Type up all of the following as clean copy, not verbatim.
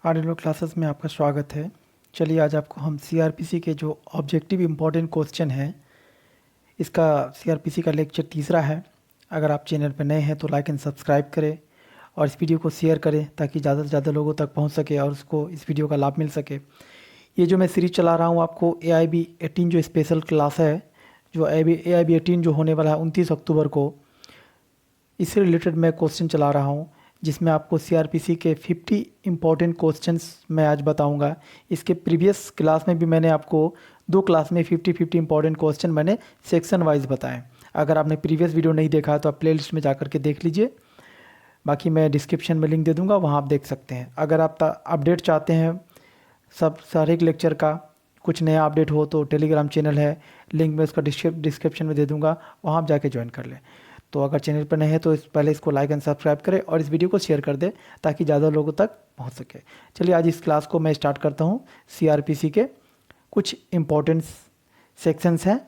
Arduino classes में आपका स्वागत है। चलिए आज आपको हम सीआरपीसी के जो ऑब्जेक्टिव इम्पोर्टेंट क्वेश्चन है, इसका सीआरपीसी का लेक्चर तीसरा है। अगर आप चैनल पर नए हैं तो लाइक एंड सब्सक्राइब करें और इस वीडियो को शेयर करें ताकि ज़्यादा से ज़्यादा लोगों तक पहुंच सके और उसको इस वीडियो का लाभ मिल सके। ये जो मैं सीरीज चला रहा हूँ आपको AIB 18 जो स्पेशल क्लास है, जो AIB 18 जो होने वाला है 29 अक्टूबर को, इससे रिलेटेड मैं क्वेश्चन चला रहा हूँ जिसमें आपको सीआरपीसी के 50 इम्पॉर्टेंट क्वेश्चंस मैं आज बताऊंगा। इसके प्रीवियस क्लास में भी मैंने आपको 2 क्लास में 50 इम्पॉर्टेंट क्वेश्चन मैंने सेक्शन वाइज बताए। अगर आपने प्रीवियस वीडियो नहीं देखा है तो आप प्लेलिस्ट में जाकर के देख लीजिए, बाकी मैं डिस्क्रिप्शन में लिंक दे दूँगा, वहाँ आप देख सकते हैं। अगर आप अपडेट चाहते हैं हर एक लेक्चर का, कुछ नया अपडेट हो तो टेलीग्राम चैनल है, लिंक मैं उसका डिस्क्रिप्शन में दे दूँगा, वहाँ आप जाके ज्वाइन कर लें। तो अगर चैनल पर नए हैं तो पहले इसको लाइक एंड सब्सक्राइब करें और इस वीडियो को शेयर कर दें ताकि ज़्यादा लोगों तक पहुंच सके। चलिए आज इस क्लास को मैं स्टार्ट करता हूं। सीआरपीसी के कुछ इम्पोर्टेंट सेक्शंस हैं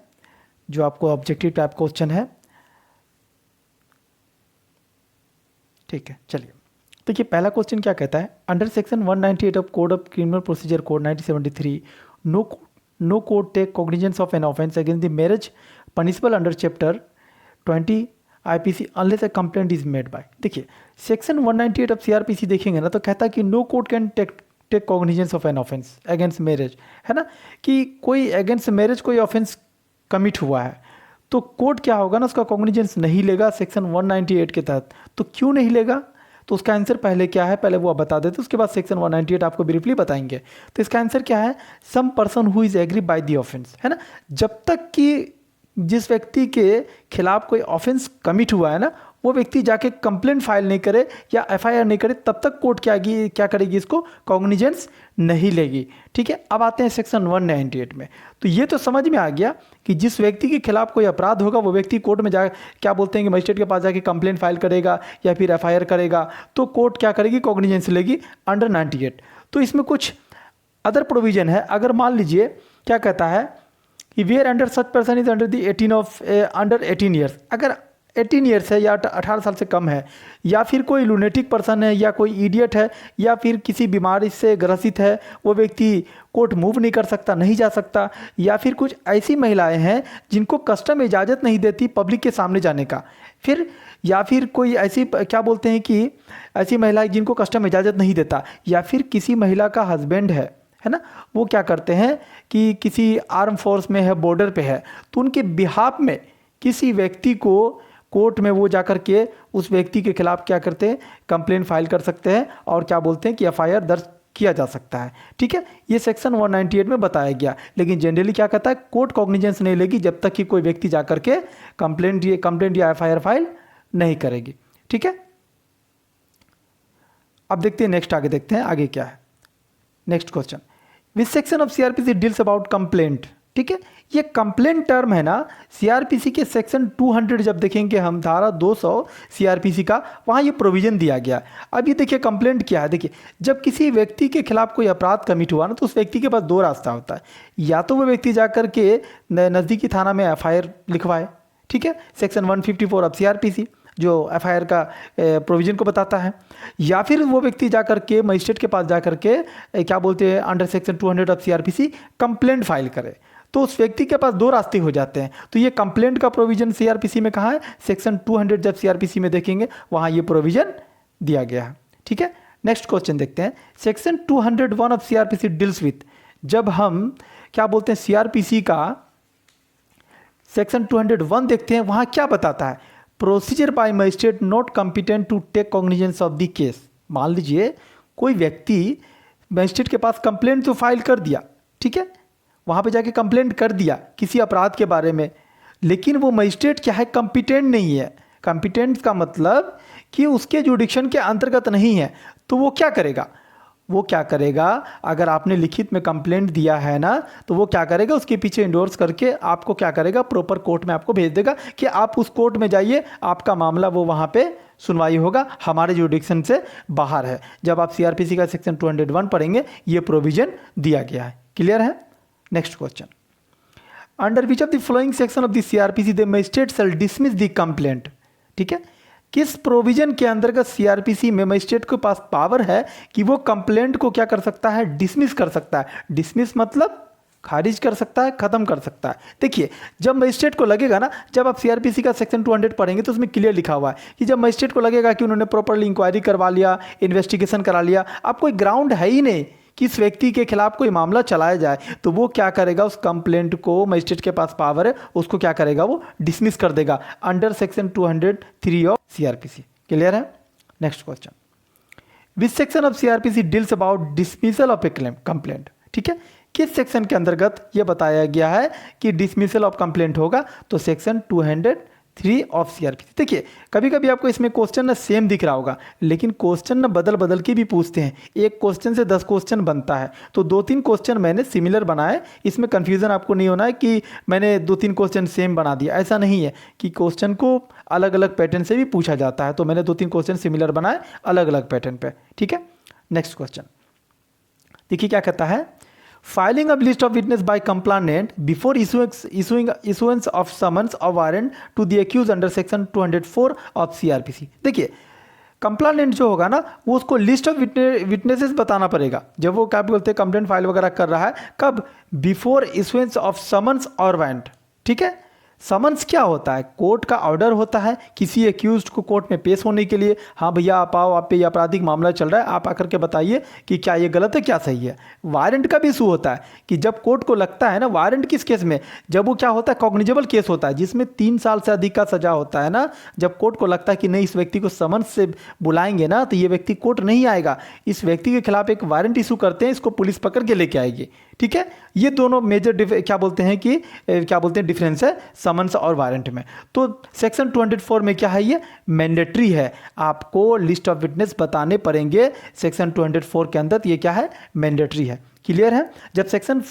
जो आपको ऑब्जेक्टिव टाइप क्वेश्चन है। ठीक है, चलिए देखिए पहला क्वेश्चन क्या कहता है। Under section 198 of code of criminal procedure code 1973 no court take cognizance of an offence against the marriage punishable under chapter 20 IPC unless a complaint is made by. देखिए सेक्शन 198 ऑफ CRPC देखेंगे ना तो कहता है कि no court can take cognizance of an offence against marriage, है ना, कि कोई अगेंस्ट मैरिज कोई ऑफेंस कमिट हुआ है तो कोर्ट क्या होगा ना, उसका कॉग्निजेंस नहीं लेगा सेक्शन 198 के तहत। तो क्यों नहीं लेगा, तो उसका आंसर पहले क्या है, पहले वो आप बता देते, उसके बाद सेक्शन 198 आपको ब्रीफली बताएंगे। तो इसका आंसर क्या है, some person who is agree by the offence, है ना। जब तक कि जिस व्यक्ति के खिलाफ कोई ऑफेंस कमिट हुआ है ना, वो व्यक्ति जाके कंप्लेंट फाइल नहीं करे या FIR नहीं करे, तब तक कोर्ट क्या करेगी, इसको कॉग्निजेंस नहीं लेगी। ठीक है, अब आते हैं सेक्शन 198 में। तो ये तो समझ में आ गया कि जिस व्यक्ति के खिलाफ कोई अपराध होगा वो व्यक्ति कोर्ट में जा क्या बोलते हैं कि मजिस्ट्रेट के पास जाके कंप्लेंट फाइल करेगा या फिर FIR करेगा, तो कोर्ट क्या करेगी, कॉग्निजेंस लेगी अंडर 98। तो इसमें कुछ अदर प्रोविजन है। अगर मान लीजिए क्या कहता है कि where under such person is under the 18 years, अगर 18 ईयर्स है या 18 साल से कम है, या फिर कोई लूनेटिक पर्सन है या कोई इडियट है या फिर किसी बीमारी से ग्रसित है, वो व्यक्ति कोर्ट मूव नहीं कर सकता, नहीं जा सकता, या फिर कुछ ऐसी महिलाएं हैं जिनको कस्टम इजाज़त नहीं देती पब्लिक के सामने जाने का, फिर या फिर कोई ऐसी क्या बोलते हैं कि ऐसी महिलाएं जिनको कस्टम इजाज़त नहीं देता, या फिर किसी महिला का हस्बैंड है ना, वो क्या करते हैं कि किसी आर्म फोर्स में है, बॉर्डर पे है, तो उनके बिहाफ में किसी व्यक्ति को कोर्ट में वो जाकर के उस व्यक्ति के खिलाफ क्या करते हैं, कंप्लेंट फाइल कर सकते हैं और क्या बोलते हैं कि FIR दर्ज किया जा सकता है। ठीक है, ये सेक्शन 198 में बताया गया। लेकिन जनरली क्या कहता है, कोर्ट कॉग्निजेंस नहीं लेगी जब तक कि कोई व्यक्ति जाकर के कंप्लेंट या FIR फाइल नहीं करेगी। ठीक है, अब देखते हैं नेक्स्ट, आगे देखते हैं आगे क्या है। Next question, which section of CRPC deals about complaint. ठीक है, ये कंप्लेंट टर्म है ना, CRPC के सेक्शन 200 जब देखेंगे हम, धारा 200 CRPC का, वहाँ ये प्रोविजन दिया गया। अब ये देखिए कंप्लेंट क्या है। देखिए जब किसी व्यक्ति के खिलाफ कोई अपराध कमिट हुआ ना, तो उस व्यक्ति के पास 2 रास्ता होता है, या तो वो व्यक्ति जाकर के नज़दीकी थाना में FIR लिखवाए, ठीक है, सेक्शन 154 ऑफ CRPC जो FIR का प्रोविज़न को बताता है, या फिर वो व्यक्ति जाकर के मजिस्ट्रेट के पास जाकर के क्या बोलते हैं under section 200 of CRPC complaint file करे। तो उस व्यक्ति के पास 2 रास्ते हो जाते हैं। तो ये कंप्लेंट का प्रोविज़न CRPC में कहाँ है, सेक्शन 200 जब CRPC में देखेंगे वहाँ ये प्रोविज़न दिया गया है। ठीक है, नेक्स्ट क्वेश्चन देखते हैं। Section 201 of CRPC deals with, जब हम क्या बोलते हैं CRPC का सेक्शन 201 देखते हैं, वहाँ क्या बताता है, procedure by magistrate not competent to take cognizance of the case. मान लीजिए कोई व्यक्ति मजिस्ट्रेट के पास कंप्लेंट तो फाइल कर दिया, ठीक है, वहाँ पे जाके कंप्लेंट कर दिया किसी अपराध के बारे में, लेकिन वो मजिस्ट्रेट क्या है, कॉम्पिटेंट नहीं है। कॉम्पिटेंट का मतलब कि उसके जुडिक्शन के अंतर्गत नहीं है। तो वो क्या करेगा, अगर आपने लिखित में कंप्लेंट दिया है ना, तो वो क्या करेगा, उसके पीछे इंडोर्स करके आपको क्या करेगा, प्रॉपर कोर्ट में आपको भेज देगा कि आप उस कोर्ट में जाइए, आपका मामला वो वहाँ पे सुनवाई होगा, हमारे जुडिक्शन से बाहर है। जब आप CRPC का सेक्शन 201 पढ़ेंगे ये प्रोविजन दिया गया है। क्लियर है। Next question, under which of the following section of the CRPC the magistrate shall dismiss the complaint. ठीक है, किस प्रोविजन के अंतर्गत सीआरपीसी में मजिस्ट्रेट के पास पावर है कि वो कंप्लेंट को क्या कर सकता है, डिसमिस कर सकता है। डिसमिस मतलब खारिज कर सकता है, खत्म कर सकता है। देखिए, जब मजिस्ट्रेट को लगेगा ना, जब आप सीआरपीसी का सेक्शन 200 पढ़ेंगे तो उसमें क्लियर लिखा हुआ है कि जब मजिस्ट्रेट को लगेगा कि उन्होंने प्रॉपर्ली इंक्वायरी करवा लिया, इन्वेस्टिगेशन करा लिया, अब कोई ग्राउंड है ही नहीं कि इस व्यक्ति के खिलाफ कोई मामला चलाया जाए, तो वो क्या करेगा, उस कंप्लेंट को, मजिस्ट्रेट के पास पावर है, उसको क्या करेगा, वो डिसमिस कर देगा under section 203 of CrPC. Clear है? Next question, which section of CrPC deals about dismissal of a complaint. ठीक है, किस सेक्शन के अंतर्गत यह बताया गया है कि डिसमिसल ऑफ कंप्लेंट होगा, तो सेक्शन 203 ऑफ सीआरपीसी। देखिए, कभी कभी आपको इसमें क्वेश्चन ना सेम दिख रहा होगा, लेकिन क्वेश्चन ना बदल बदल के भी पूछते हैं। एक क्वेश्चन से 10 क्वेश्चन बनता है, तो 2-3 क्वेश्चन मैंने सिमिलर बनाए। इसमें कंफ्यूजन आपको नहीं होना है कि मैंने 2-3 क्वेश्चन सेम बना दिया, ऐसा नहीं है कि क्वेश्चन को अलग अलग पैटर्न से भी पूछा जाता है। तो मैंने 2-3 क्वेश्चन सिमिलर बनाए अलग अलग पैटर्न पे। ठीक है, नेक्स्ट क्वेश्चन देखिए क्या कहता है, filing of list of witness by complainant before issuance of summons or warrant to the accused under section 204 of CrPC. देखिए, कंप्लेनेंट जो होगा ना, वो उसको लिस्ट ऑफ विटनेसेस बताना पड़ेगा जब वो क्या बोलते हैं कंप्लेंट फाइल वगैरह कर रहा है। कब? Before issuance of summons or warrant. ठीक है, समन्स क्या होता है? कोर्ट का ऑर्डर होता है किसी एक्यूज्ड को कोर्ट में पेश होने के लिए। हाँ भैया आप आओ, आप पे ये आपराधिक मामला चल रहा है, आप आकर के बताइए कि क्या ये गलत है, क्या सही है। वारंट का भी इशू होता है कि जब कोर्ट को लगता है ना, वारंट किस केस में, जब वो क्या होता है, कॉग्निजेबल केस होता है जिसमें 3 साल से अधिक का सजा होता है ना, जब कोर्ट को लगता है कि नहीं इस व्यक्ति को समन्स से बुलाएंगे ना तो ये व्यक्ति कोर्ट नहीं आएगा, इस व्यक्ति के खिलाफ एक वारंट इशू करते हैं, इसको पुलिस पकड़ के लेके आएगी। ठीक है, ये दोनों मेजर क्या बोलते हैं कि क्या बोलते हैं डिफरेंस है समन्स और वारंट में। तो सेक्शन 204 में क्या है, ये मैंडेटरी है, आपको लिस्ट ऑफ विटनेस बताने पड़ेंगे। सेक्शन 204 के अंदर ये क्या है, मैंडेटरी है। क्लियर है? जब सेक्शन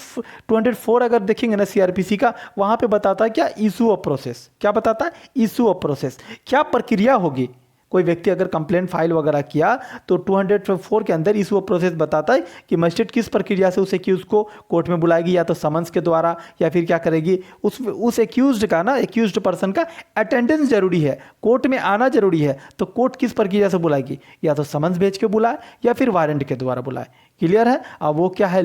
204 अगर देखेंगे ना सीआरपीसी का, वहां पे बताता है क्या, इशू ऑफ प्रोसेस। क्या बताता है? इशू ऑफ प्रोसेस, क्या प्रक्रिया होगी। कोई व्यक्ति अगर कंप्लेंट फाइल वगैरह किया तो 204 के अंदर इशू ऑफ प्रोसेस बताता है कि मजिस्ट्रेट किस प्रक्रिया से उस एक्यूज को कोर्ट में बुलाएगी, या तो समन्स के द्वारा या फिर क्या करेगी, उस एक्यूज्ड का ना, एक्यूज्ड पर्सन का अटेंडेंस जरूरी है, कोर्ट में आना जरूरी है, तो कोर्ट किस प्रक्रिया से बुलाएगी, या तो समन्स भेज के बुलाए या फिर वारंट के द्वारा बुलाए। क्लियर है? अब वो क्या है,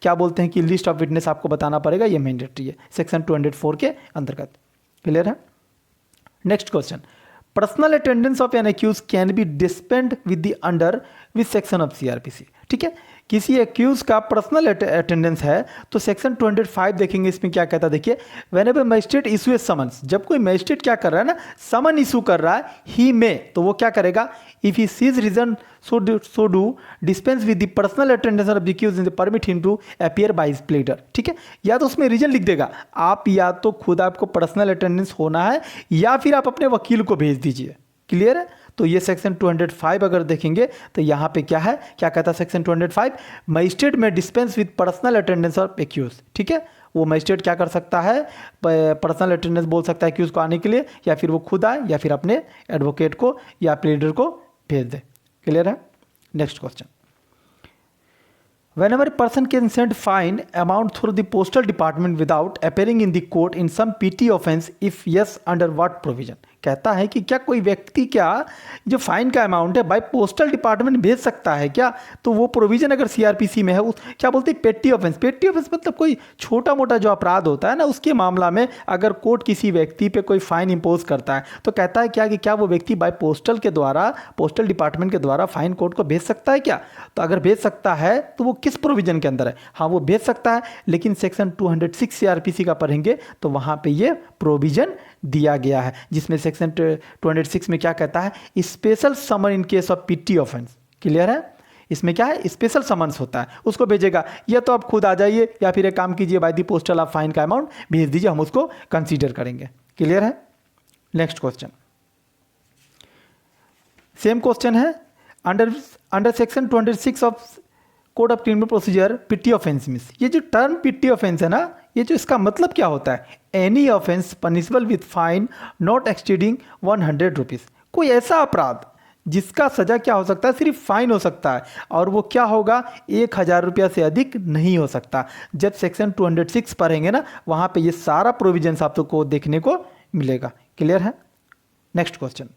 क्या बोलते हैं कि लिस्ट ऑफ विटनेस आपको बताना पड़ेगा, ये मैंडेटरी है सेक्शन 204 के अंतर्गत। क्लियर है? Next question, personal attendance of an accused can be dispensed with the under with section of CrPC. ठीक है, किसी एक्यूज का पर्सनल अटेंडेंस है तो सेक्शन 205 देखेंगे, इसमें क्या कहता है। देखिए, व्हेनेवर मजिस्ट्रेट इशू ए समन्स, जब कोई मजिस्ट्रेट क्या कर रहा है ना, समन इशू कर रहा है, ही में, तो वो क्या करेगा, if he sees reason so do dispense with the personal attendance of the accused in the permit him to appear by his pleader. ठीक है, या तो उसमें रीजन लिख देगा, आप या तो खुद आपको पर्सनल अटेंडेंस होना है या फिर आप अपने वकील को भेज दीजिए। क्लियर है? तो ये सेक्शन 205 अगर देखेंगे तो यहाँ पे क्या है, क्या कहता है section 205, magistrate may dispense with personal attendance of accused. ठीक है, वो मजिस्ट्रेट क्या कर सकता है, पर्सनल अटेंडेंस बोल सकता है एक्यूज को आने के लिए, या फिर वो खुद आए या फिर अपने एडवोकेट को या प्लीडर को भेज दे। क्लियर है? Next question, whenever a person can send fine amount through the postal department without appearing in the court in some petty offense, if yes under what provision। कहता है कि क्या कोई व्यक्ति क्या जो फाइन का अमाउंट है बाय पोस्टल डिपार्टमेंट भेज सकता है क्या, तो वो प्रोविजन अगर सीआरपीसी में है, उस क्या बोलते हैं पेटी ऑफेंस। पेटी ऑफेंस मतलब कोई छोटा मोटा जो अपराध होता है ना, उसके मामला में अगर कोर्ट किसी व्यक्ति पे कोई फाइन इंपोज करता है तो कहता है क्या कि क्या वो व्यक्ति बाय पोस्टल के द्वारा, पोस्टल डिपार्टमेंट के द्वारा फाइन कोर्ट को भेज सकता है क्या। तो अगर भेज सकता है तो वो किस प्रोविजन के अंदर है, हाँ वो भेज सकता है, लेकिन सेक्शन 206 सीआरपीसी का पढ़ेंगे तो वहां पे ये प्रोविजन दिया गया है, जिसमें सेक्शन 206 में क्या कहता है, special summon in case of petty offence. Clear है? इसमें क्या है, स्पेशल समन्स होता है, उसको भेजेगा, या तो आप खुद आ जाइए या फिर एक काम कीजिए बाय दी पोस्टल आप फाइन का अमाउंट भेज दीजिए, हम उसको कंसीडर करेंगे। क्लियर है? नेक्स्ट क्वेश्चन, सेम क्वेश्चन है, under section 206 of code of criminal procedure petty offence means, ये जो टर्म पिटी ऑफेंस है ना, ये जो इसका मतलब क्या होता है, any offence punishable with fine not exceeding 100 rupees. कोई ऐसा अपराध जिसका सजा क्या हो सकता है, सिर्फ फाइन हो सकता है, और वो क्या होगा, 1000 रुपया से अधिक नहीं हो सकता। जब सेक्शन 206 पढ़ेंगे ना, वहाँ पे ये सारा प्रोविजन आपको देखने को मिलेगा। क्लियर है? नेक्स्ट क्वेश्चन,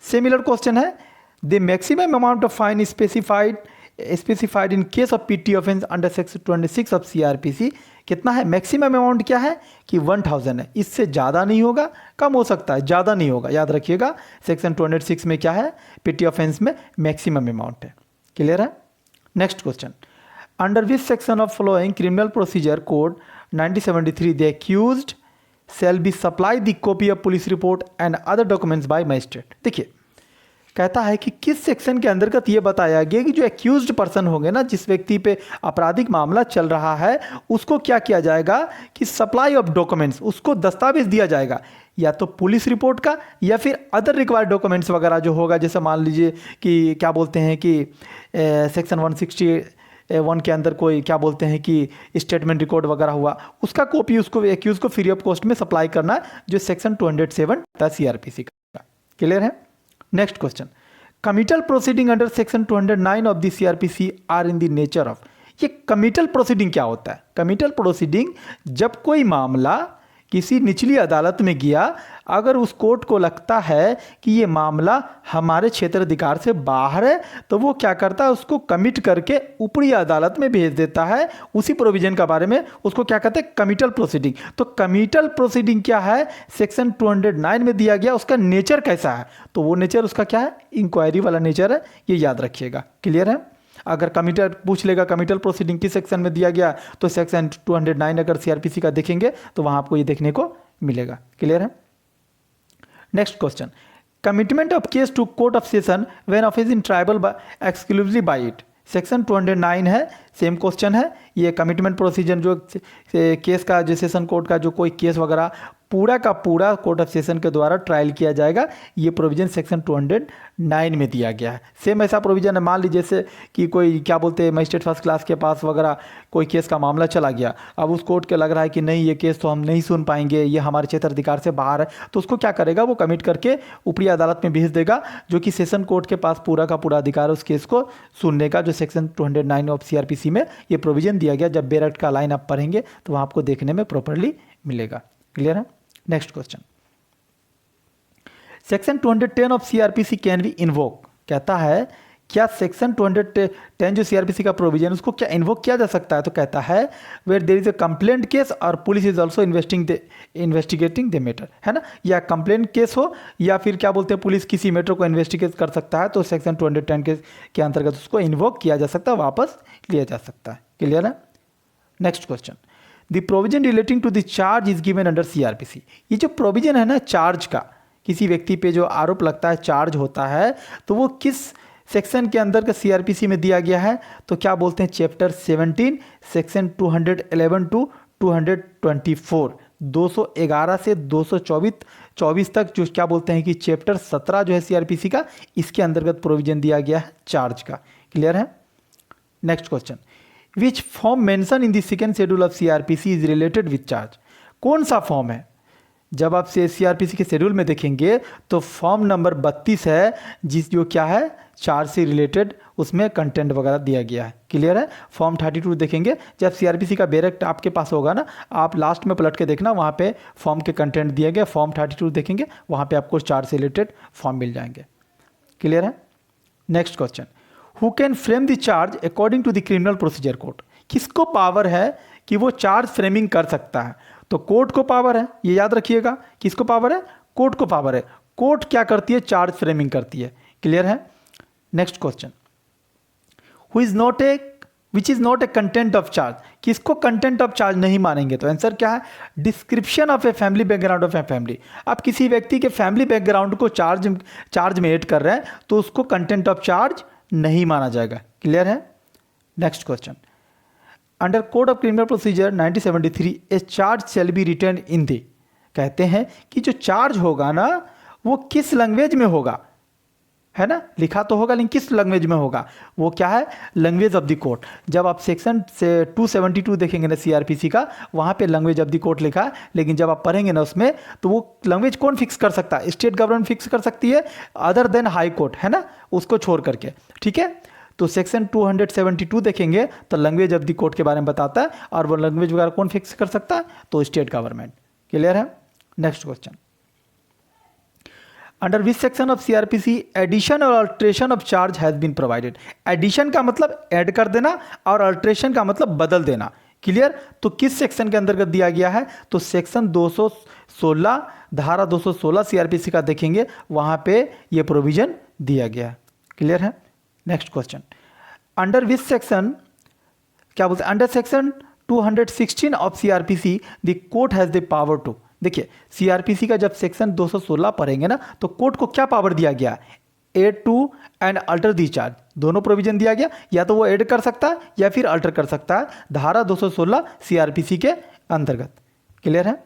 सिमिलर क्वेश्चन है, the maximum amount of fine specified in case of petty offence under section 26 of CrPC कितना है? मैक्सिमम अमाउंट क्या है कि 1000 है, इससे ज़्यादा नहीं होगा, कम हो सकता है, ज़्यादा नहीं होगा। याद रखिएगा सेक्शन 26 में क्या है, पीटी ऑफेंस में मैक्सिमम अमाउंट है। क्लियर है? Next question, under which section of following criminal procedure code 1973 the accused shall be supply the copy of police report and other documents by magistrate। देखिए कहता है कि किस सेक्शन के अंतर्गत ये बताया गया कि जो एक्यूज्ड पर्सन होंगे ना, जिस व्यक्ति पे आपराधिक मामला चल रहा है, उसको क्या किया जाएगा कि सप्लाई ऑफ डॉक्यूमेंट्स, उसको दस्तावेज दिया जाएगा, या तो पुलिस रिपोर्ट का या फिर अदर रिक्वायर्ड डॉक्यूमेंट्स वगैरह जो होगा, जैसे मान लीजिए कि क्या बोलते हैं कि सेक्शन 161 के अंदर कोई क्या बोलते हैं कि स्टेटमेंट रिकॉर्ड वगैरह हुआ, उसका कॉपी उसको एक्यूज को फ्री ऑफ कॉस्ट में सप्लाई करना है, जो सेक्शन 207 था सीआरपीसी का। क्लियर है? Next question, committal proceeding under section 209 of the CRPC are in the nature of. ये कमिटल प्रोसीडिंग क्या होता है? कमिटल प्रोसीडिंग जब कोई मामला किसी निचली अदालत में गया, अगर उस कोर्ट को लगता है कि ये मामला हमारे क्षेत्राधिकार से बाहर है, तो वो क्या करता है, उसको कमिट करके ऊपरी अदालत में भेज देता है। उसी प्रोविजन का बारे में उसको क्या कहते हैं, कमिटल प्रोसीडिंग। तो कमिटल प्रोसीडिंग क्या है, सेक्शन 209 में दिया गया, उसका नेचर कैसा है, तो वो नेचर उसका क्या है, इंक्वायरी वाला नेचर है, ये याद रखिएगा। क्लियर है? अगर कमिटल पूछ लेगा कमिटल प्रोसीडिंग किस सेक्शन में दिया गया, तो सेक्शन 209 अगर सीआरपीसी का देखेंगे तो वहां आपको ये देखने को मिलेगा। क्लियर है? Next question, commitment of case to court of session when offence in triable exclusively by it. Section 209 है, सेम क्वेश्चन है। ये कमिटमेंट प्रोसीजर जो केस का, जो सेशन कोर्ट का जो कोई केस वगैरह पूरा का पूरा कोर्ट ऑफ सेशन के द्वारा ट्रायल किया जाएगा, ये प्रोविजन सेक्शन 209 में दिया गया है। सेम ऐसा प्रोविजन है, मान लीजिए जैसे कि कोई क्या बोलते हैं मजिस्ट्रेट फर्स्ट क्लास के पास वगैरह कोई केस का मामला चला गया, अब उस कोर्ट के लग रहा है कि नहीं ये केस तो हम नहीं सुन पाएंगे, ये हमारे क्षेत्राधिकार से बाहर है, तो उसको क्या करेगा, वो कमिट करके ऊपरी अदालत में भेज देगा, जो कि सेशन कोर्ट के पास पूरा का पूरा अधिकार है उस केस को सुनने का, जो सेक्शन 209 ऑफ सीआरपीसी में ये प्रोविजन दिया गया। जब बेरेक्ट का लाइन आप पढ़ेंगे तो वहाँ आपको देखने में प्रॉपरली मिलेगा। क्लियर है? Next question, section 210 of CrPC can be invoke. कहता है क्या सेक्शन 210 जो सीआरपीसी का प्रोविजन उसको क्या इन्वोक किया जा सकता है, तो कहता है where there is a complaint case और police is also investigating the matter, है ना, या कंप्लेंट केस हो या फिर क्या बोलते हैं पुलिस किसी मैटर को इन्वेस्टिगेट कर सकता है, तो सेक्शन 210 के अंतर्गत उसको इन्वोक किया जा सकता है, वापस लिया जा सकता है। क्लियर है? Next question, the provision relating to the charge is given under CRPC. ये जो प्रोविजन है ना चार्ज का, किसी व्यक्ति पे जो आरोप लगता है, चार्ज होता है, तो वो किस सेक्शन के अंदर का सीआरपीसी में दिया गया है, तो क्या बोलते हैं चैप्टर 17 सेक्शन 211 टू 224, 211 से 224 तक, जो क्या बोलते हैं कि चैप्टर 17 जो है सीआरपीसी का, इसके अंतर्गत प्रोविजन दिया गया है चार्ज का। क्लियर है? Next question, which form mention in the second schedule of CrPC is related with charge. कौन सा फॉर्म है? जब आप सीआरपीसी के शेड्यूल में देखेंगे तो फॉर्म नंबर 32 है, जिस जो क्या है चार्ज से रिलेटेड उसमें कंटेंट वगैरह दिया गया है। क्लियर है? फॉर्म 32 देखेंगे, जब सीआरपीसी का बेरेक्ट आपके पास होगा ना, आप लास्ट में पलट के देखना, वहाँ पे फॉर्म के कंटेंट दिए गए, फॉर्म 32 देखेंगे, वहाँ पे आपको चार्ज से रिलेटेड फॉर्म मिल जाएंगे। क्लियर है? Next question, who can frame the charge according to the criminal procedure code. किसको पावर है कि वो चार्ज फ्रेमिंग कर सकता है, तो कोर्ट को पावर है, ये याद रखिएगा। किसको पावर है? कोर्ट को पावर है। कोर्ट क्या करती है? चार्ज फ्रेमिंग करती है। क्लियर है? Next question, which is not a content of charge. किसको कंटेंट ऑफ चार्ज नहीं मानेंगे, तो आंसर क्या है? Description of a family background of a family. आप किसी व्यक्ति के फैमिली बैकग्राउंड को चार्ज में ऐड कर रहे हैं, तो उसको कंटेंट ऑफ चार्ज नहीं माना जाएगा। क्लियर है? Next question, under code of criminal procedure 1973 a charge shall be written in the. कहते हैं कि जो चार्ज होगा ना वो किस लैंग्वेज में होगा, है ना, लिखा तो होगा लेकिन किस लैंग्वेज में होगा, वो क्या है? Language of the court. जब आप सेक्शन से 272 देखेंगे ना सीआरपीसी का, वहाँ पे लैंग्वेज ऑफ द कोर्ट लिखा है, लेकिन जब आप पढ़ेंगे ना उसमें, तो वो लैंग्वेज कौन फिक्स कर सकता है? स्टेट गवर्नमेंट फिक्स कर सकती है, अदर देन हाई कोर्ट, है ना, उसको छोड़ करके। ठीक है, तो सेक्शन 272 देखेंगे तो लैंग्वेज ऑफ द कोर्ट के बारे में बताता है, और वो लैंग्वेज वगैरह कौन फिक्स कर सकता है? तो स्टेट गवर्नमेंट। क्लियर है? Next question, under which section of CrPC addition or alteration of charge has been provided. Addition का मतलब ऐड कर देना और अल्ट्रेशन का मतलब बदल देना। क्लियर? तो किस सेक्शन के अंतर्गत दिया गया है? तो सेक्शन 216 धारा 216 सीआरपीसी का देखेंगे, वहां पे ये प्रोविजन दिया गया है। क्लियर है? Next question, under which section, क्या बोलते हैं, under section 216 of CRPC the court has the power to. देखिए सीआरपीसी का जब सेक्शन 216 पढ़ेंगे ना, तो कोर्ट को क्या पावर दिया गया? Add to and alter the charge, दोनों प्रोविजन दिया गया, या तो वो ऐड कर सकता है या फिर अल्टर कर सकता है धारा 216 सीआरपीसी के अंतर्गत। क्लियर है?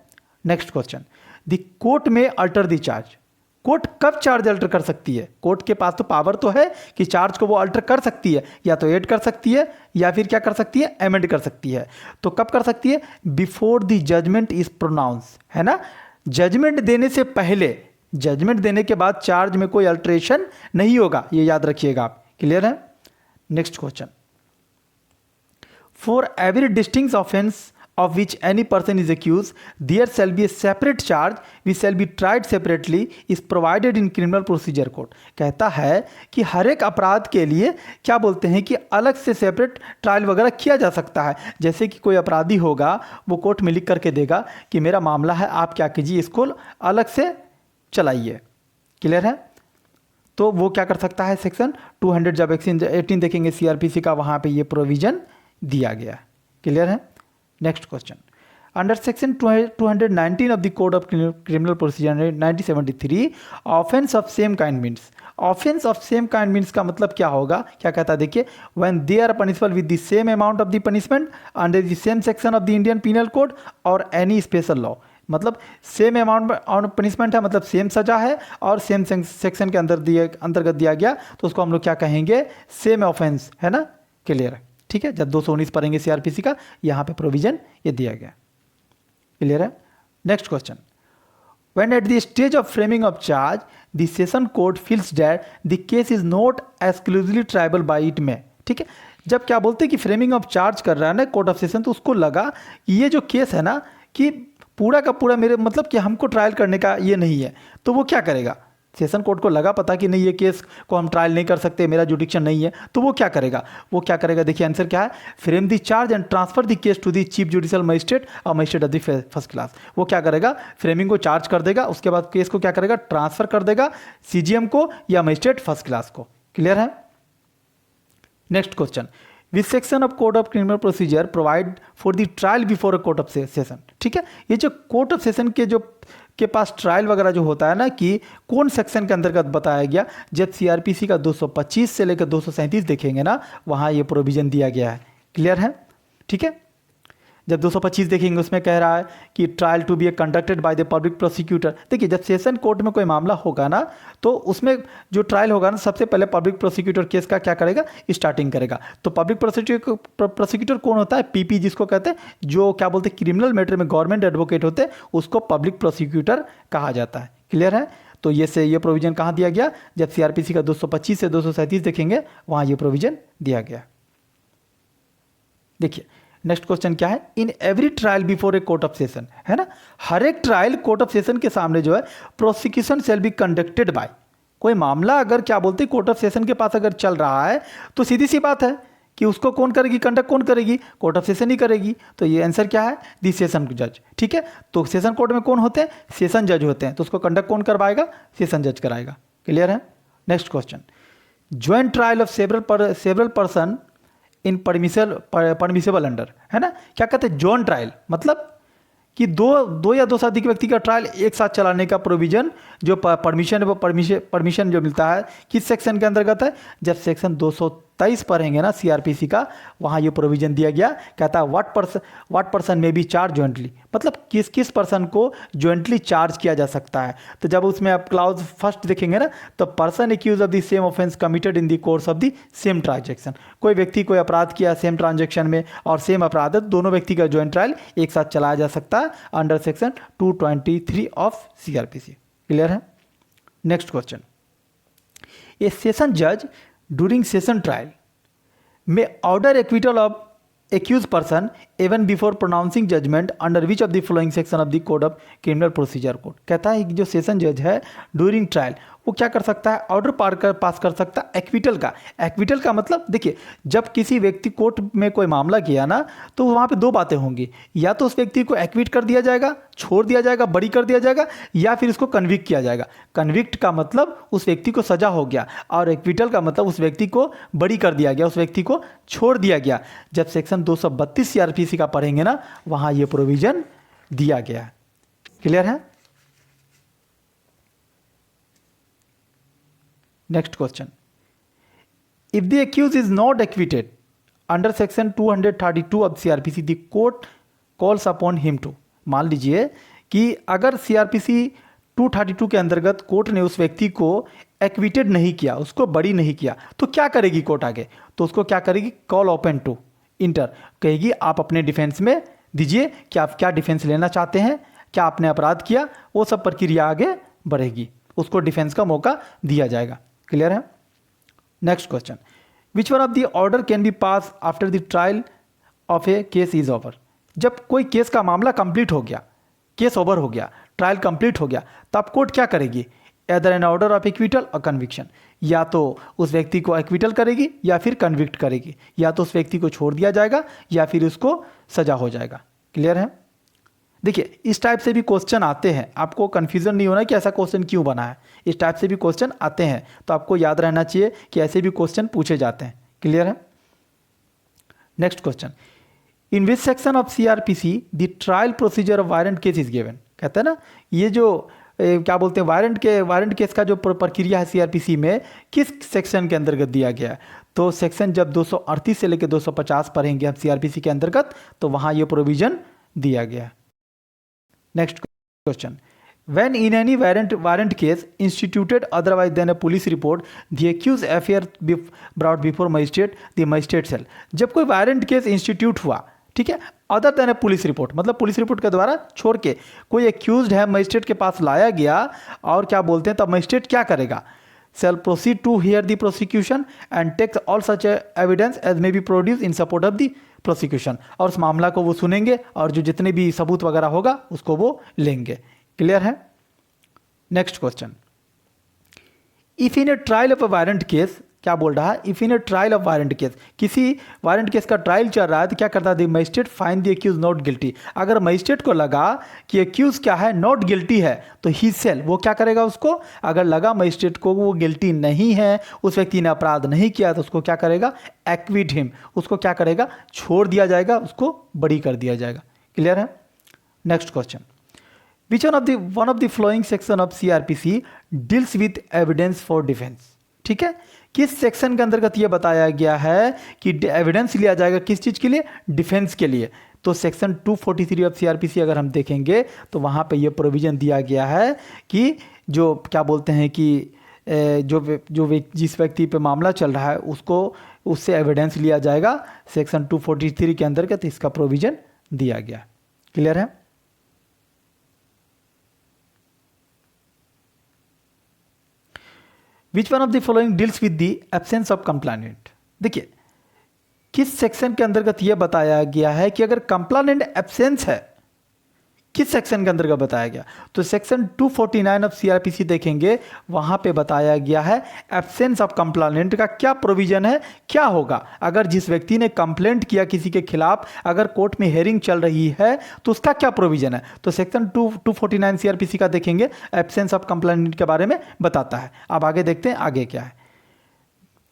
नेक्स्ट क्वेश्चन, द कोर्ट में अल्टर दी चार्ज, कोर्ट कब चार्ज अल्टर कर सकती है? कोर्ट के पास तो पावर तो है कि चार्ज को वो अल्टर कर सकती है, या तो ऐड कर सकती है या फिर क्या कर सकती है, अमेंड कर सकती है। तो कब कर सकती है? Before the judgement is pronounce, है ना, जजमेंट देने से पहले, जजमेंट देने के बाद चार्ज में कोई अल्ट्रेशन नहीं होगा, ये याद रखिएगा आप। क्लियर है? Next question, for every distinct offence of which any person is accused, there shall be a separate charge which shall be tried separately is provided in criminal procedure code। कहता है कि हर एक अपराध के लिए क्या बोलते हैं कि अलग से सेपरेट ट्रायल वगैरह किया जा सकता है। जैसे कि कोई अपराधी होगा, वो कोर्ट में लिख करके देगा कि मेरा मामला है, आप क्या कीजिए, इसको अलग से चलाइए। क्लियर है? तो वो क्या कर सकता है, सेक्शन 200 जब 18 देखेंगे सीआरपीसी का, वहाँ पे ये प्रोविजन दिया गया। क्लियर है? Next question, under section 219 of the code of criminal procedure 1973 offence of same kind means. Offence of same kind means का मतलब क्या होगा? क्या कहता है, देखिए, when they are punishable with the same amount of the punishment under the same section of the Indian penal code और any special law. मतलब सेम अमाउंट ऑफ पनिशमेंट है, मतलब सेम सजा है, और सेम सेक्शन के अंतर्गत दिया गया, तो उसको हम लोग क्या कहेंगे, सेम ऑफेंस, है ना। क्लियर है? ठीक है, जब 219 पढ़ेंगे सीआरपीसी का, यहाँ पे प्रोविजन ये दिया गया। क्लियर है? Next question, when at the stage of framing of charge the session court feels that the case is not exclusively triable by it में। ठीक है, जब क्या बोलते हैं कि फ्रेमिंग ऑफ चार्ज कर रहा है ना कोर्ट ऑफ सेशन, तो उसको लगा कि ये जो केस है ना, कि पूरा का पूरा मेरे मतलब कि हमको ट्रायल करने का ये नहीं है, तो वो क्या करेगा, सेशन कोर्ट को लगा पता कि नहीं ये केस को हम ट्रायल नहीं कर सकते, मेरा जुडिक्शन नहीं है, तो वो क्या करेगा, देखिए आंसर क्या है, frame the charge and transfer the case to the chief judicial magistrate or magistrate of the first class. वो क्या करेगा, फ्रेमिंग को चार्ज कर देगा, उसके बाद केस को क्या करेगा, ट्रांसफर कर देगा सीजीएम को या मजिस्ट्रेट फर्स्ट क्लास को। क्लियर है? Next question, which section of code of criminal procedure provide for the trial before a court of session. ठीक है, ये जो कोर्ट ऑफ सेशन के पास ट्रायल वगैरह जो होता है ना, कि कौन सेक्शन के अंतर्गत बताया गया, जब सीआरपीसी का 225 से लेकर 237 देखेंगे ना, वहाँ ये प्रोविजन दिया गया है। क्लियर है? ठीक है, जब 225 देखेंगे उसमें कह रहा है कि trial to be a conducted by the public prosecutor. देखिए, जब सेशन कोर्ट में कोई मामला होगा ना, तो उसमें जो ट्रायल होगा ना, सबसे पहले पब्लिक प्रोसिक्यूटर केस का क्या करेगा, स्टार्टिंग करेगा। तो पब्लिक प्रोसिक्यूटर कौन होता है, पीपी जिसको कहते हैं, जो क्या बोलते हैं क्रिमिनल मैटर में गवर्नमेंट एडवोकेट होते हैं, उसको पब्लिक प्रोसिक्यूटर कहा जाता है। क्लियर है? तो ये प्रोविजन कहाँ दिया गया, जब सीआरपीसी का 225 से 237 देखेंगे, वहाँ ये प्रोविजन दिया गया। देखिए नेक्स्ट क्वेश्चन क्या है, in every trial before a court of session, है ना, हर एक ट्रायल कोर्ट ऑफ सेशन के सामने जो है prosecution shall be conducted by. कोई मामला अगर क्या बोलते हैं कोर्ट ऑफ सेशन के पास अगर चल रहा है, तो सीधी सी बात है कि उसको कौन करेगी, कंडक्ट कौन करेगी, कोर्ट ऑफ सेशन ही करेगी। तो ये आंसर क्या है, दी सेशन जज। ठीक है, तो सेशन कोर्ट में कौन होते हैं, सेशन जज होते हैं, तो उसको कंडक्ट कौन करवाएगा, सेशन जज कराएगा। क्लियर है? Next question, joint trial of several person in permissible under, है ना। क्या कहते हैं जॉइंट ट्रायल, मतलब कि दो या दो से अधिक व्यक्ति का ट्रायल एक साथ चलाने का प्रोविजन, जो परमिशन जो मिलता है, किस सेक्शन के अंतर्गत है, जब सेक्शन 223 पढ़ेंगे ना सीआरपीसी का, वहाँ ये प्रोविजन दिया गया। कहता है व्हाट पर्सन में बी चार्ज जॉइंटली, मतलब किस पर्सन को जॉइंटली चार्ज किया जा सकता है। तो जब उसमें आप क्लाउज फर्स्ट देखेंगे ना, तो person accused of the same offence committed in the course of the same transaction. कोई व्यक्ति कोई अपराध किया सेम ट्रांजेक्शन में, और सेम अपराध है, दोनों व्यक्ति का जॉइंट ट्रायल एक साथ चलाया जा सकता है under section 223 of CrPC. Clear है? नेक्स्ट क्वेश्चन, ए सेशन जज ड्यूरिंग सेशन ट्रायल में order acquittal of accused person even before pronouncing judgment under which of the following section of the code of criminal procedure code। कहता है कि जो session जज है during trial वो क्या कर सकता है, ऑर्डर पास कर सकता है एक्विटल का। एक्विटल का मतलब देखिए, जब किसी व्यक्ति कोर्ट में कोई मामला किया ना तो वहाँ पे दो बातें होंगी, या तो उस व्यक्ति को एक्विट कर दिया जाएगा, छोड़ दिया जाएगा, बरी कर दिया जाएगा, या फिर उसको कन्विक्ट किया जाएगा। कन्विक्ट का मतलब उस व्यक्ति को सजा हो गया, और एक्विटल का मतलब उस व्यक्ति को बरी कर दिया गया, उस व्यक्ति को छोड़ दिया गया। जब सेक्शन 232 सीआरपीसी का पढ़ेंगे ना वहाँ ये प्रोविजन दिया गया है। क्लियर है? Next question. If the accused is not acquitted under section 232 of CRPC, the court calls upon him to। मान लीजिए कि अगर CRPC 232 के अंतर्गत कोर्ट ने उस व्यक्ति को एक्विटेड नहीं किया, उसको बरी नहीं किया, तो क्या करेगी कोर्ट आगे? तो उसको क्या करेगी? कॉल ओपन टू इंटर, कहेगी आप अपने डिफेंस में दीजिए कि आप क्या डिफेंस लेना चाहते हैं, क्या आपने अपराध किया, वो सब प्रक्रिया आगे बढ़ेगी, उसको डिफेंस का मौका दिया जाएगा। क्लियर है? Next question, which one of the order can be pass after the trial of A case is over. जब कोई केस का मामला कंप्लीट हो गया, केस ओवर हो गया, ट्रायल कंप्लीट हो गया, तब कोर्ट क्या करेगी? Either an order of acquittal और कन्विक्शन, या तो उस व्यक्ति को एक्विटल करेगी या फिर कन्विक्ट करेगी, या तो उस व्यक्ति को छोड़ दिया जाएगा या फिर उसको सजा हो जाएगा। क्लियर है? देखिए, इस टाइप से भी क्वेश्चन आते हैं, आपको कन्फ्यूजन नहीं होना कि ऐसा क्वेश्चन क्यों बना है। इस टाइप से भी क्वेश्चन आते हैं, तो आपको याद रहना चाहिए कि ऐसे भी क्वेश्चन पूछे जाते हैं। क्लियर है? Next question, in which section of CRPC the trial procedure of warrant case is given. कहते हैं ना, ये जो क्या बोलते हैं वारंट केस का जो प्रक्रिया है सीआरपीसी में किस सेक्शन के अंतर्गत दिया गया है? तो सेक्शन जब 238 से लेकर 250 पढ़ेंगे हम सीआरपीसी के अंतर्गत, तो वहाँ ये प्रोविजन दिया गया है। Next question, when in any warrant case instituted otherwise than a police report the accused affair brought before magistrate the magistrate cell। जब कोई वारंट केस इंस्टीट्यूट हुआ, ठीक है, अदर देन ए पुलिस रिपोर्ट, मतलब पुलिस रिपोर्ट के द्वारा छोड़ के कोई एक्यूज्ड है मजिस्ट्रेट के पास लाया गया, और क्या बोलते हैं तब मजिस्ट्रेट क्या करेगा? shall proceed to hear the prosecution and takes all such evidence as may be produced in support of the prosecution। और उस मामला को वो सुनेंगे और जो जितने भी सबूत वगैरह होगा उसको वो लेंगे। क्लियर है? Next question, if in a trial of a warrant case, क्या बोल रहा है? If in a trial of warrant case, किसी वारंट केस का ट्रायल चल रहा है तो क्या करता है? Magistrate find the accused not guilty. अगर मजिस्ट्रेट को लगा कि एक्यूज क्या है, नॉट गिल्टी है, तो ही सेल वो क्या करेगा? उसको अगर लगा मजिस्ट्रेट को वो गिल्टी नहीं है, उस व्यक्ति ने अपराध नहीं किया, तो उसको क्या करेगा? एक्विट हिम, उसको क्या करेगा? छोड़ दिया जाएगा, उसको बरी कर दिया जाएगा। क्लियर है? Next question, which one of the flowing section of CrPC deals with evidence for defence. ठीक है, किस सेक्शन के अंतर्गत यह बताया गया है कि एविडेंस लिया जाएगा किस चीज़ के लिए? डिफेंस के लिए। तो सेक्शन 243 ऑफ सीआरपीसी अगर हम देखेंगे तो वहाँ पे ये प्रोविज़न दिया गया है कि जो क्या बोलते हैं कि जिस व्यक्ति पे मामला चल रहा है उसको उससे एविडेंस लिया जाएगा। सेक्शन 243 के अंतर्गत इसका प्रोविज़न दिया गया। क्लियर है? Which one of the following deals with the absence of complainant. देखिए, किस सेक्शन के अंतर्गत यह बताया गया है कि अगर कंप्लाइनेंट एब्सेंस है, किस सेक्शन के अंतर्गत बताया गया? तो सेक्शन 249 ऑफ सीआरपीसी देखेंगे, वहां पे बताया गया है एब्सेंस ऑफ कंप्लाइनेंट का क्या प्रोविजन है, क्या होगा अगर जिस व्यक्ति ने कंप्लेंट किया किसी के खिलाफ, अगर कोर्ट में हेयरिंग चल रही है तो उसका क्या प्रोविजन है। तो सेक्शन 249 सीआरपीसी का देखेंगे, एब्सेंस ऑफ कंप्लाइनेंट के बारे में बताता है। अब आगे देखते हैं आगे क्या है।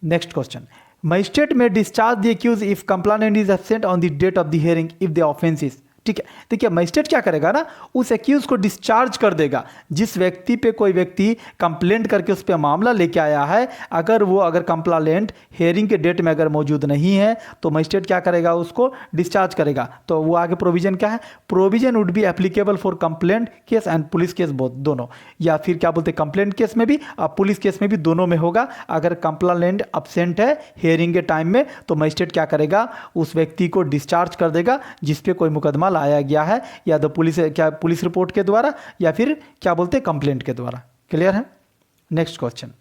Next question, magistrate may discharge the accused if complainant is absent on the date of the hearing if the offence is. ठीक है, देखिए मजिस्ट्रेट क्या करेगा ना, उस एक्यूज को डिस्चार्ज कर देगा। जिस व्यक्ति पे कोई व्यक्ति कंप्लेंट करके उस पर मामला लेके आया है, अगर कंप्लेंट हेयरिंग के डेट में अगर मौजूद नहीं है तो मजिस्ट्रेट क्या करेगा? उसको डिस्चार्ज करेगा। तो वो आगे प्रोविजन क्या है? Provision would be applicable for complaint case and police case both, दोनों, या फिर क्या बोलते हैं कंप्लेंट केस में भी और पुलिस केस में भी, दोनों में होगा। अगर कंप्लेंट अब्सेंट है हेयरिंग के टाइम में तो मजिस्ट्रेट क्या करेगा? उस व्यक्ति को डिस्चार्ज कर देगा जिसपे कोई मुकदमा लाया गया है, या तो पुलिस रिपोर्ट के द्वारा या फिर क्या बोलते हैं कंप्लेंट के द्वारा। क्लियर है? Next question,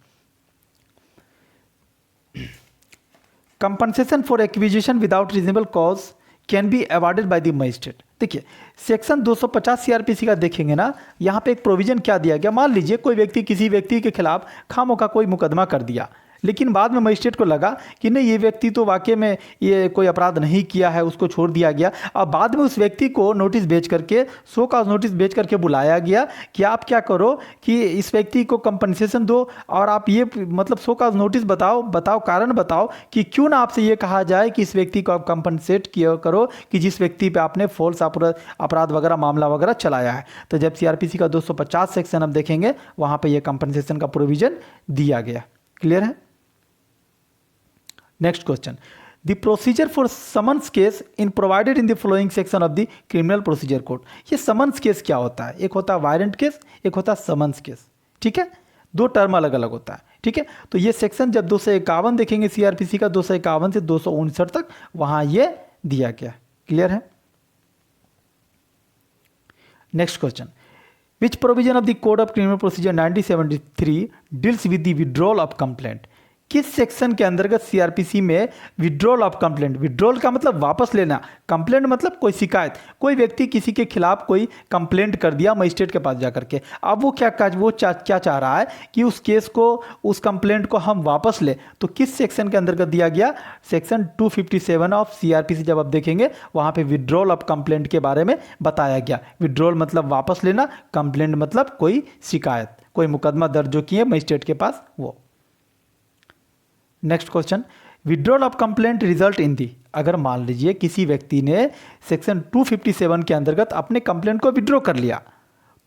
compensation for acquisition without reasonable cause can be awarded by the magistrate. देखिए सेक्शन 250 सीआरपीसी का देखेंगे ना, यहाँ पे एक प्रोविजन क्या दिया गया। मान लीजिए कोई व्यक्ति किसी व्यक्ति के खिलाफ खामोखा कोई मुकदमा कर दिया, लेकिन बाद में मजिस्ट्रेट को लगा कि नहीं ये व्यक्ति तो वाकई में ये कोई अपराध नहीं किया है, उसको छोड़ दिया गया। अब बाद में उस व्यक्ति को नोटिस भेज करके, शो कॉज नोटिस भेज करके बुलाया गया कि आप क्या करो कि इस व्यक्ति को कंपनसेशन दो और आप ये मतलब शो कॉज नोटिस बताओ कारण बताओ कि क्यों ना आपसे ये कहा जाए कि इस व्यक्ति को आप कंपनसेट किया करो कि जिस व्यक्ति पे आपने फॉल्स अपराध वगैरह मामला वगैरह चलाया है। तो जब सीआरपीसी का 250 सेक्शन हम देखेंगे वहाँ पर यह कंपनसेशन का प्रोविजन दिया गया। क्लियर है। Next question, the procedure for summons case in provided in the following section of the criminal procedure code. ये समन्स केस क्या होता है, एक होता है वारंट केस, एक होता है समन्स केस। ठीक है, दो टर्म अलग अलग होता है। ठीक है, तो ये सेक्शन जब 251 देखेंगे सीआरपीसी का 251 से 259 तक, वहां ये दिया गया। क्लियर है। Next question, which provision of the code of criminal procedure 1973 deals with the withdrawal of complaint. किस सेक्शन के अंतर्गत सीआरपीसी में विड्रॉल ऑफ कंप्लेंट, विड्रॉल का मतलब वापस लेना, कंप्लेंट मतलब कोई शिकायत, कोई व्यक्ति किसी के खिलाफ कोई कंप्लेंट कर दिया मजिस्ट्रेट के पास जाकर के, अब वो क्या चाह रहा है कि उस केस को, उस कंप्लेंट को हम वापस ले। तो किस सेक्शन के अंतर्गत दिया गया, सेक्शन 257 ऑफ सीआरपीसी। जब आप देखेंगे वहां पे विड्रॉल ऑफ कंप्लेंट के बारे में बताया गया। विड्रॉल मतलब वापस लेना, कंप्लेंट मतलब कोई शिकायत, कोई मुकदमा दर्ज जो किए मजिस्ट्रेट के पास वो। Next question, withdrawal of complaint result in the. अगर मान लीजिए किसी व्यक्ति ने सेक्शन 257 के अंतर्गत अपने कंप्लेंट को विड्रॉ कर लिया,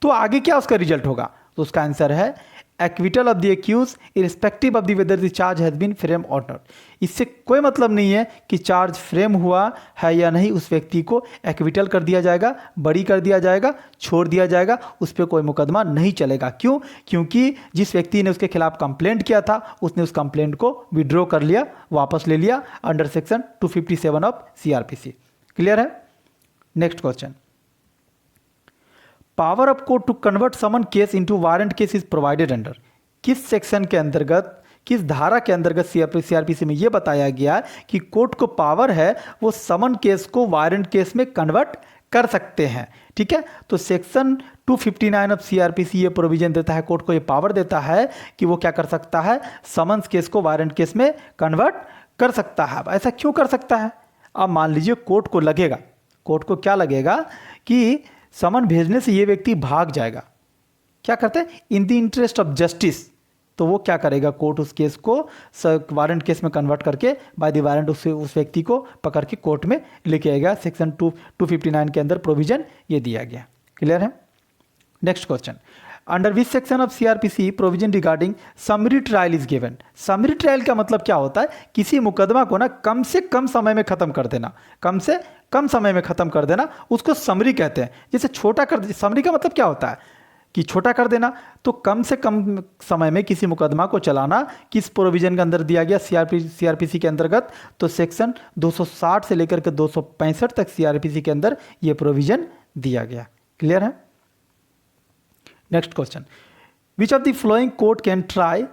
तो आगे क्या उसका रिजल्ट होगा। तो उसका आंसर है acquittal of the accused irrespective of the whether the charge has been frame और नॉट। इससे कोई मतलब नहीं है कि चार्ज फ्रेम हुआ है या नहीं, उस व्यक्ति को एक्विटल कर दिया जाएगा, बरी कर दिया जाएगा, छोड़ दिया जाएगा, उस पर कोई मुकदमा नहीं चलेगा। क्यों? क्योंकि जिस व्यक्ति ने उसके खिलाफ कंप्लेंट किया था उसने उस कंप्लेंट को विड्रॉ कर लिया, वापस ले लिया under section 257 of CrPC. Clear है। Next question, power of court to convert summon case into warrant case is provided under. किस सेक्शन के अंतर्गत, किस धारा के अंतर्गत सीआरपीसी में यह बताया गया कि कोर्ट को पावर है वो समन केस को वारंट केस में कन्वर्ट कर सकते हैं। ठीक है, तो सेक्शन 259 ऑफ सीआरपीसी ये प्रोविजन देता है, कोर्ट को ये पावर देता है कि वो क्या कर सकता है, समन्स केस को वारंट केस में कन्वर्ट कर सकता है। ऐसा क्यों कर सकता है? अब मान लीजिए कोर्ट को लगेगा, कोर्ट को क्या लगेगा कि समन भेजने से ये व्यक्ति भाग जाएगा, क्या करते हैं, in the interest of justice, तो वो क्या करेगा, कोर्ट उस केस को वारंट केस में कन्वर्ट करके बाय द वारंट उस व्यक्ति को पकड़ के कोर्ट में लेके आएगा। सेक्शन 259 के अंदर प्रोविजन ये दिया गया। क्लियर है। Next question, under which section of CrPC provision regarding summary trial is given. Summary trial का मतलब क्या होता है, किसी मुकदमा को ना कम से कम समय में खत्म कर देना, कम से कम समय में खत्म कर देना, उसको समरी कहते हैं। जैसे छोटा कर, समरी का मतलब क्या होता है कि छोटा कर देना, तो कम से कम समय में किसी मुकदमा को चलाना किस प्रोविजन के अंदर दिया गया, सीआरपीसी के अंतर्गत। तो सेक्शन 260 से लेकर के 265 तक सीआरपीसी के अंदर यह प्रोविजन दिया गया। क्लियर है। Next question, which of the flowing court can try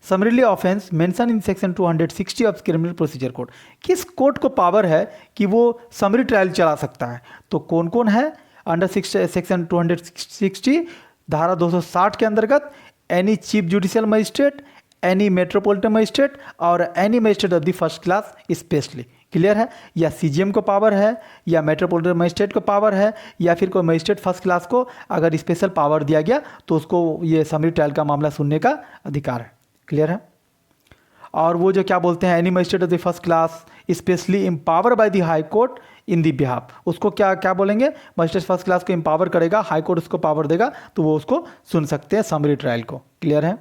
summarily offence mention in section 260 of criminal procedure code. किस कोर्ट को पावर है कि वो समरी ट्रायल चला सकता है? तो कौन कौन है अंडर सेक्शन 260 धारा 260 के अंतर्गत, any chief judicial magistrate, any metropolitan magistrate or any magistrate of the first class specially. Clear है। या सीजीएम को पावर है, या मेट्रोपॉलिटन मजिस्ट्रेट को पावर है, या फिर कोई मजिस्ट्रेट फर्स्ट क्लास को अगर स्पेशल पावर दिया गया तो उसको ये समरी ट्रायल का मामला सुनने का अधिकार है। क्लियर है। और वो जो क्या बोलते हैं, any magistrate of the first class specially empower by the high court in the behalf, उसको क्या क्या बोलेंगे, मजिस्ट्रेट फर्स्ट क्लास को एम्पावर करेगा, हाई कोर्ट उसको पावर देगा तो वो उसको सुन सकते हैं समरी ट्रायल को। क्लियर है।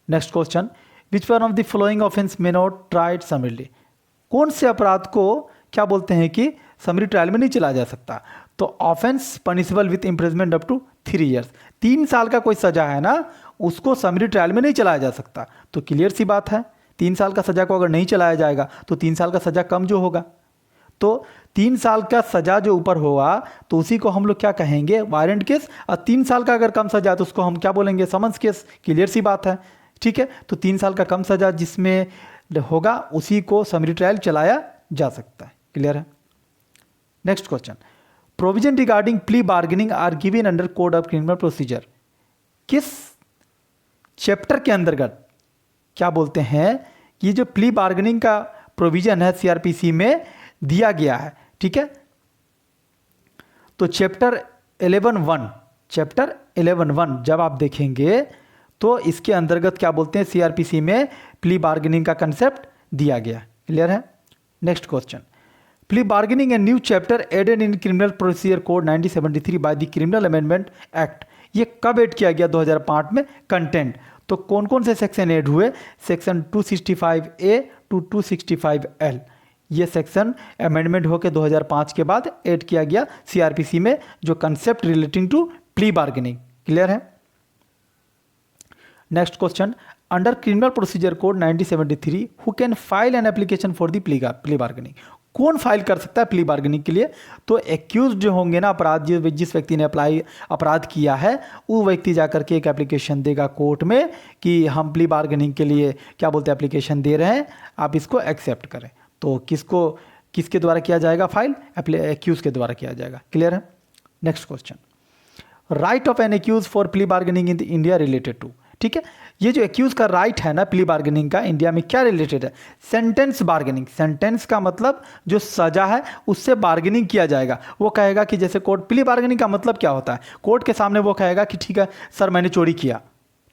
Next question, which one of the following offence may not tried summarily. कौन से अपराध को क्या बोलते हैं कि समरी ट्रायल में नहीं चला जा सकता? तो offence punishable with imprisonment up to 3 years, 3 साल का कोई सजा है ना, उसको समरी ट्रायल में नहीं चलाया जा सकता। तो क्लियर सी बात है, 3 साल का सजा को अगर नहीं चलाया जाएगा तो 3 साल का सजा कम जो होगा, तो 3 साल का सजा जो ऊपर होगा तो उसी को हम लोग क्या कहेंगे, वारंट केस। और 3 साल का अगर कम सजा तो उसको हम क्या बोलेंगे, समन्स केस। क्लियर सी बात है। ठीक है, तो 3 साल का कम सजा जिसमें होगा उसी को समरी ट्रायल चलाया जा सकता है। क्लियर है। Next question, provision regarding plea bargaining are given under code of criminal procedure. किस चैप्टर के अंतर्गत क्या बोलते हैं कि जो प्ली बार्गेनिंग का प्रोविजन है सीआरपीसी में दिया गया है, ठीक है। तो चैप्टर 11(1) जब आप देखेंगे तो इसके अंतर्गत क्या बोलते हैं, सीआरपीसी में प्ली बार्गेनिंग का कंसेप्ट दिया गया। क्लियर है। Next question, plea bargaining a new chapter added in criminal procedure code 1973 by the criminal amendment act. ये कब ऐड किया गया? 2005 में। कंटेंट, तो कौन कौन से सेक्शन ऐड हुए? Section 265A to 265L। ये सेक्शन अमेंडमेंट होकर 2005 के बाद ऐड किया गया सीआरपीसी में, जो concept relating to plea bargaining. Clear है। Next question, under criminal procedure code 1973 who can file an application for the plea bargaining. कौन फाइल कर सकता है प्ली बार्गेनिंग के लिए? तो एक्यूज जो होंगे ना, अपराध जिस व्यक्ति ने अपराध किया है, वो व्यक्ति जाकर के एक एप्लीकेशन देगा कोर्ट में कि हम प्ली बार्गेनिंग के लिए क्या बोलते हैं एप्लीकेशन दे रहे हैं, आप इसको एक्सेप्ट करें। तो किसके द्वारा किया जाएगा फाइल? एक्यूज के द्वारा किया जाएगा। क्लियर है। Next question, right of an accused for plea bargaining in India related to. ठीक है, ये जो एक्यूज का राइट है ना प्ली बार्गेनिंग का, इंडिया में क्या रिलेटेड है? Sentence bargaining. सेंटेंस का मतलब जो सजा है उससे बार्गेनिंग किया जाएगा। वो कहेगा कि जैसे कोर्ट, प्ली बार्गेनिंग का मतलब क्या होता है? कोर्ट के सामने वो कहेगा कि ठीक है सर मैंने चोरी किया,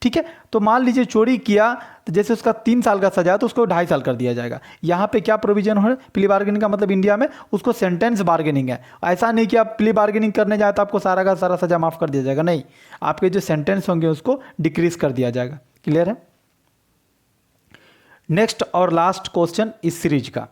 ठीक है, तो मान लीजिए चोरी किया, तो जैसे उसका 3 साल का सजा है तो उसको 2.5 साल कर दिया जाएगा। यहाँ पे क्या प्रोविजन हो? प्ली बार्गेनिंग का मतलब इंडिया में उसको सेंटेंस बार्गेनिंग है। ऐसा नहीं कि आप प्ली बार्गेनिंग करने जाए तो आपको सारा का सारा सजा माफ कर दिया जाएगा, नहीं, आपके जो सेंटेंस होंगे उसको डिक्रीज कर दिया जाएगा। क्लियर है। नेक्स्ट और लास्ट क्वेश्चन इस सीरीज का,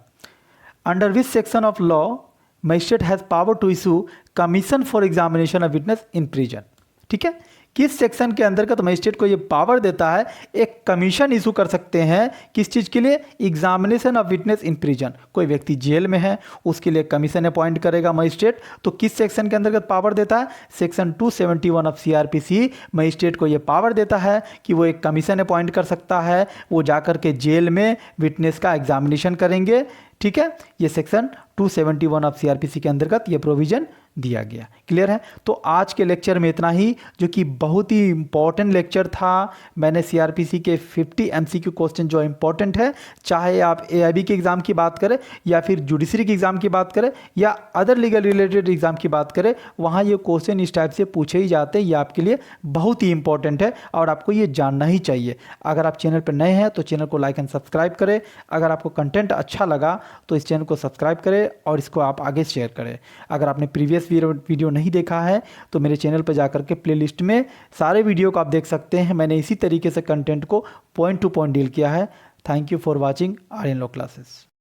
under which section of law magistrate has power to issue commission for examination of witness in prison. ठीक है, किस सेक्शन के अंतर्गत मजिस्ट्रेट को ये पावर देता है एक कमीशन इशू कर सकते हैं? किस चीज़ के लिए? Examination of witness in prison. कोई व्यक्ति जेल में है, उसके लिए कमीशन अपॉइंट करेगा मजिस्ट्रेट। तो किस सेक्शन के अंतर्गत पावर देता है? सेक्शन 271 ऑफ सीआरपीसी मजिस्ट्रेट को ये पावर देता है कि वो एक कमीशन अपॉइंट कर सकता है, वो जाकर के जेल में विटनेस का एग्जामिनेशन करेंगे। ठीक है, ये सेक्शन 271 ऑफ सीआरपीसी के अंतर्गत ये प्रोविजन दिया गया। क्लियर है। तो आज के लेक्चर में इतना ही, जो कि बहुत ही इंपॉर्टेंट लेक्चर था। मैंने सीआरपीसी के 50 एमसीक्यू क्वेश्चन जो इंपॉर्टेंट है, चाहे आप एआईबी के एग्जाम की बात करें या फिर जुडिशरी के एग्जाम की बात करें या अदर लीगल रिलेटेड एग्जाम की बात करें, वहाँ ये क्वेश्चन इस टाइप से पूछे ही जाते हैं। ये आपके लिए बहुत ही इंपॉर्टेंट है और आपको ये जानना ही चाहिए। अगर आप चैनल पर नए हैं तो चैनल को लाइक एंड सब्सक्राइब करें। अगर आपको कंटेंट अच्छा लगा तो इस चैनल को सब्सक्राइब करें और इसको आप आगे शेयर करें। अगर आपने प्रीवियस वीडियो नहीं देखा है तो मेरे चैनल पर जाकर के प्लेलिस्ट में सारे वीडियो को आप देख सकते हैं। मैंने इसी तरीके से कंटेंट को पॉइंट टू पॉइंट डील किया है। Thank you for watching Aryan law classes.